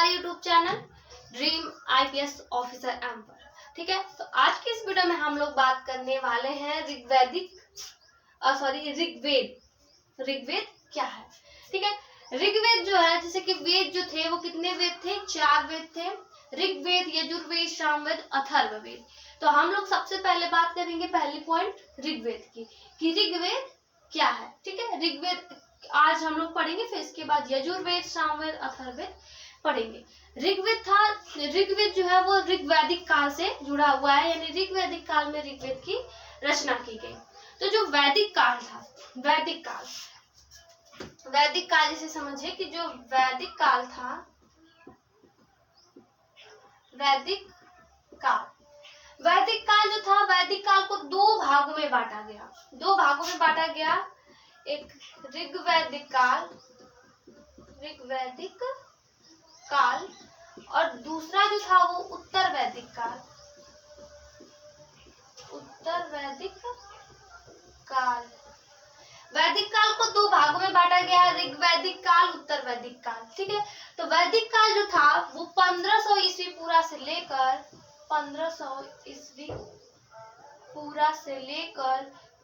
My YouTube channel dream IPS officer M पर। ठीक है, तो आज की इस वीडियो में हम लोग बात करने वाले हैं ऋग्वेद क्या है। ठीक है, ऋग्वेद जो है, जैसे कि वेद जो थे वो कितने वेद थे? 4 वेद थे, ऋग्वेद, यजुर्वेद, सामवेद, अथर्ववेद। तो हम लोग सबसे पहले बात करेंगे पहली पॉइंट ऋग्वेद की, कि ऋग्वेद क्या है। ठीक है, ऋग्वेद आज हम लोग पढ़ेंगे, फिर इसके बाद यजुर्वेद, सामवेद, अथर्ववेद पढ़ेंगे। ऋग्वेद जो है वो ऋग्वैदिक काल से जुड़ा हुआ है, यानी ऋग्वैदिक काल में ऋग्वेद की रचना की गई। तो जो वैदिक काल था, वैदिक काल इसे समझिए कि जो वैदिक काल था, वैदिक काल जो था, वैदिक काल को 2 भागों में बांटा गया। एक ऋग्वैदिक काल और दूसरा जो था वो उत्तर वैदिक काल। वैदिक काल को 2 भागों में बांटा गया, ऋग्वैदिक काल, उत्तर वैदिक काल। ठीक है, तो वैदिक काल जो था वो 1500 ईस्वी पूरा से लेकर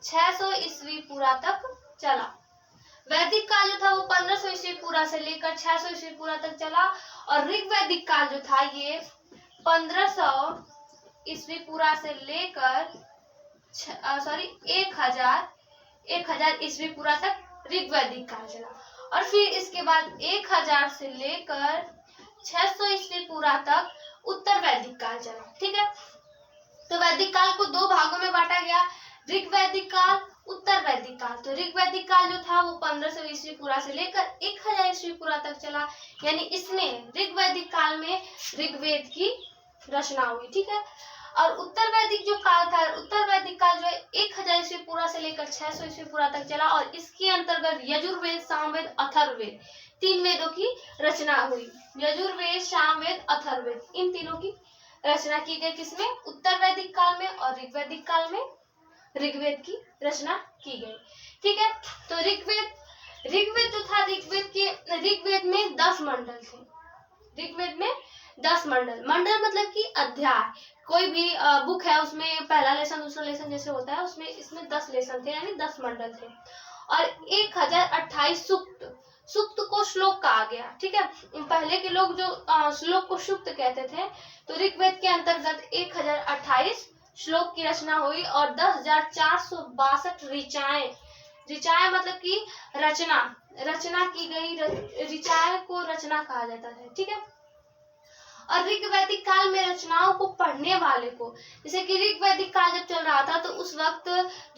600 ईस्वी पूरा तक चला। वैदिक काल जो था वो 1500 ईस्वी पूरा से लेकर 600 ईस्वी पूरा तक चला, और ऋग्वैदिक काल जो था ये 1500 ईस्वी पूरा से लेकर 1000 ईस्वी पूरा तक ऋग्वैदिक काल चला, और फिर इसके बाद 1000 से लेकर 600 ईस्वी पूरा तक उत्तर वैदिक काल चला। ठीक है, तो वैदिक काल को 2 भागों में बांटा गया, ऋग्वैदिक काल, उत्तर वैदिक काल। तो ऋग्वैदिक काल जो था वो 1500 ईस्वी पूरा से लेकर 1000 ईस्वी पूरा तक चला, यानी इसमें ऋग्वैदिक काल में ऋग्वेद की रचना हुई। ठीक है, और उत्तर वैदिक जो काल था, उत्तर वैदिक काल जो है 1000 ईस्वी पूरा से लेकर 600 ईस्वी पूरा तक चला, और इसके अंतर्गत यजुर्वेद, सामवेद, अथर्ववेद 3 वेदों की रचना हुई। यजुर्वेद, सामवेद, अथर्ववेद, इन तीनों की रचना की गई। किसमें? उत्तर वैदिक काल में, और ऋग्वैदिक काल में ऋग्वेद की रचना की गई। ठीक है, तो ऋग्वेद जो था, ऋग्वेद में 10 मंडल थे। ऋग्वेद में 10 मंडल मतलब कि अध्याय। कोई भी बुक है उसमें पहला लेसन, दूसरा लेसन जैसे होता है, इसमें 10 लेसन थे, यानी 10 मंडल थे, और 1028 सूक्त को श्लोक कहा गया। ठीक है, पहले के लोग जो श्लोक को सूक्त कहते थे, तो ऋग्वेद के अंतर्गत 1028 श्लोक की रचना हुई, और 10,462 ऋचाएं मतलब कि रचना की गई। ऋचाएं को रचना कहा जाता है। ठीक है, और ऋग्वैदिक काल में रचनाओं को पढ़ने वाले को, जैसे कि ऋग्वैदिक काल जब चल रहा था तो उस वक्त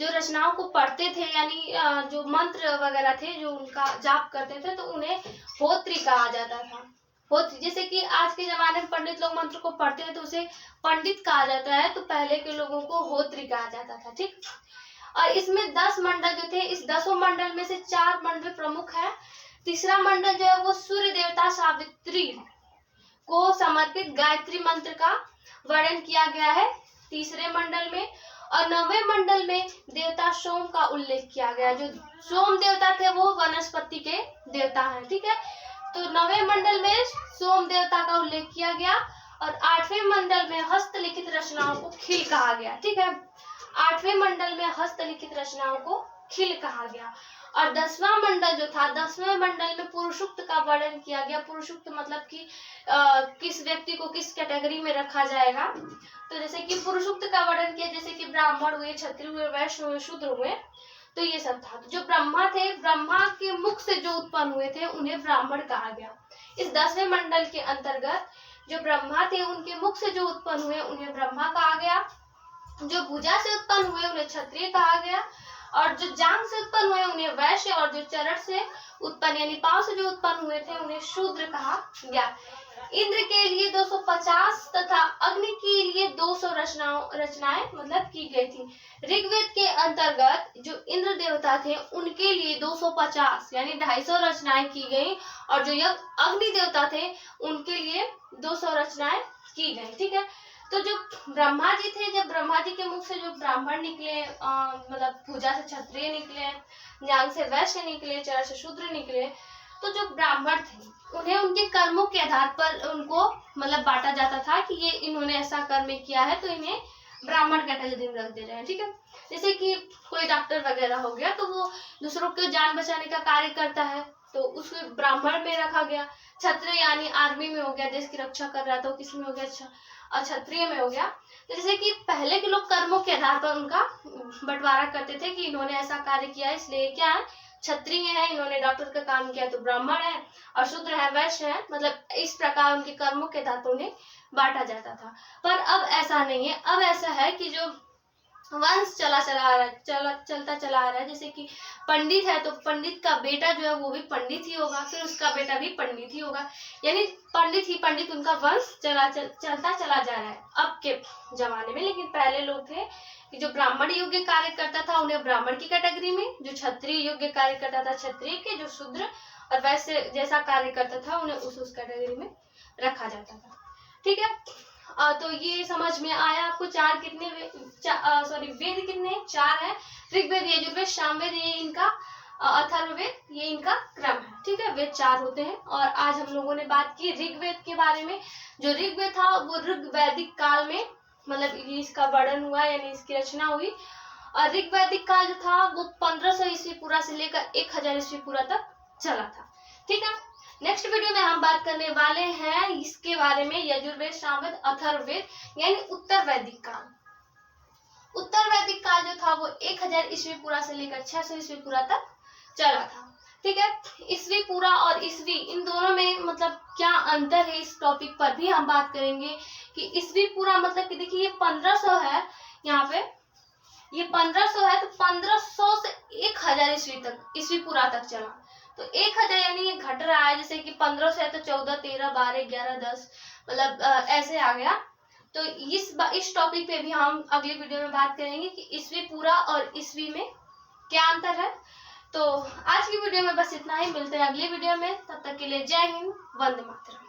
जो रचनाओं को पढ़ते थे, यानी जो मंत्र वगैरह थे जो उनका जाप करते थे, तो उन्हें होत्री कहा जाता था। होत्री, जैसे कि आज के जमाने में पंडित लोग मंत्र को पढ़ते हैं तो उसे पंडित कहा जाता है, तो पहले के लोगों को होत्री कहा जाता था। ठीक, और इसमें 10 मंडल जो थे, इस 10 मंडल में से 4 मंडल प्रमुख है। तीसरा मंडल जो है वो सूर्य देवता सावित्री को समर्पित गायत्री मंत्र का वर्णन किया गया है तीसरे मंडल में, और 9वें मंडल में देवता सोम का उल्लेख किया गया। जो सोम देवता थे वो वनस्पति के देवता हैं। ठीक है, तो 9वें मंडल में सोम देवता का उल्लेख किया गया, और 8वें मंडल में हस्तलिखित रचनाओं को खिल कहा गया। ठीक है, 8वें मंडल में हस्तलिखित रचनाओं को खिल कहा गया, और 10वां मंडल जो था, 10वें मंडल में पुरुषोक्त का वर्णन किया गया। पुरुषोक्त मतलब कि किस व्यक्ति को किस कैटेगरी में रखा जाएगा। तो जैसे कि पुरुषोक्त का वर्णन किया, जैसे कि ब्राह्मण हुए, क्षत्रिय हुए, वैश्य हुए, शूद्र हुए, तो ये सब था। तो जो ब्रह्मा थे, ब्रह्मा के मुख से जो उत्पन्न हुए थे उन्हें ब्राह्मण कहा गया। इस 10वें मंडल के अंतर्गत जो ब्रह्मा थे उनके मुख से जो उत्पन्न हुए उन्हें ब्रह्मा कहा गया। जो भुजा से उत्पन्न हुए उन्हें क्षत्रिय कहा गया, और जो जांघ से उत्पन्न हुए उन्हें वैश्य, और जो चरण से उत्पन्न यानी पांव से जो उत्पन्न हुए थे उन्हें शूद्र कहा गया। इंद्र के लिए 250 तथा अग्नि के लिए 200 रचनाएं मतलब की गई थी। ऋग्वेद के अंतर्गत जो इंद्र देवता थे उनके लिए 250 यानी 250 रचनाएं की गई, और जो अग्नि देवता थे उनके लिए 200 रचनाएं की गई। ठीक है, तो जो ब्रह्मा जी थे, जब ब्रह्मा जी के मुख से जो ब्राह्मण निकले, मतलब भुजा से क्षत्रिय निकले, जांघ से वैश्य निकले, चरण से शूद्र निकले, तो जो ब्राह्मण थे उन्हें उनके कर्मों के आधार पर उनको मतलब बांटा जाता था कि ये इन्होंने ऐसा कर्म किया है तो इन्हें ब्राह्मण कैटेगरी में रख दे रहे हैं, ठीक है। जैसे कि कोई डॉक्टर वगैरह हो गया तो वो दूसरों की जान बचाने का कार्य करता है तो उसको ब्राह्मण में रखा गया। क्षत्रिय यानी आर्मी में हो गया, देश की रक्षा कर रहा था, तो किसमें हो गया, अच्छा क्षत्रिय में हो गया। तो जैसे कि पहले के लोग कर्मों के आधार पर उनका बंटवारा करते थे कि इन्होंने ऐसा कार्य किया है इसलिए क्या है क्षत्रिय है, इन्होंने डॉक्टर का काम किया तो ब्राह्मण है, और शूद्र है वैश्य है, मतलब इस प्रकार उनके कर्मों के आधार पर उन्हें बांटा जाता था। पर अब ऐसा नहीं है, अब ऐसा है कि जो वंश चलता चला आ रहा है, जैसे कि पंडित है तो पंडित का बेटा जो है वो भी पंडित ही होगा, फिर उसका बेटा भी पंडित ही होगा, यानी पंडित ही पंडित उनका वंश चलता चला जा रहा है अब के जमाने में। लेकिन पहले लोग थे कि जो ब्राह्मण योग्य कार्य करता था उन्हें ब्राह्मण की कैटेगरी में, जो क्षत्रिय योग्य कार्य करता था क्षत्रिय के, जो शूद्र और वैसे जैसा कार्य करता था उन्हें उस कैटेगरी में रखा जाता था, ठीक है। तो ये समझ में आया आपको। चार कितने वेद कितने हैं, चार है, ऋग्वेद, यजुर्वेद, सामवेद, ये इनका अथर्ववेद, ये इनका क्रम है, ठीक है। वेद चार होते हैं। और आज हम लोगों ने बात की ऋग्वेद के बारे में। जो ऋग्वेद था वो ऋग्वैदिक काल में मतलब इसका वर्णन हुआ यानी इसकी रचना हुई। और ऋग्वैदिक काल जो था वो 1500 ईस्वी पूरा से लेकर 1000 ईस्वी पूरा तक चला था, ठीक है। नेक्स्ट वीडियो में हम बात करने वाले हैं इसके बारे में, यजुर्वेद, सामवेद, अथर्ववेद यानी उत्तर वैदिक काल। उत्तर वैदिक काल जो था वो 1000 ईस्वी पूरा से लेकर 600 ईस्वी पूरा तक चला था, ठीक है। ईस्वी पूरा और ईस्वी इन दोनों में मतलब क्या अंतर है, इस टॉपिक पर भी हम बात करेंगे कि ईस्वी पूरा मतलब कि देखिए ये 1500 है, यहाँ पे ये 1500 है तो 1500 से 1000 ईस्वी तक ईस्वी पूरा तक चला। तो 1000 यानी ये घट रहा है, जैसे कि 1500 से है तो 14, 13, 12, 11, 10 मतलब ऐसे आ गया। तो इस टॉपिक पे भी हम अगली वीडियो में बात करेंगे कि ईस्वी पूरा और ईस्वी में क्या अंतर है। तो आज की वीडियो में बस इतना ही, मिलते हैं अगली वीडियो में, तब तक के लिए जय हिंद, वंदे मातरम।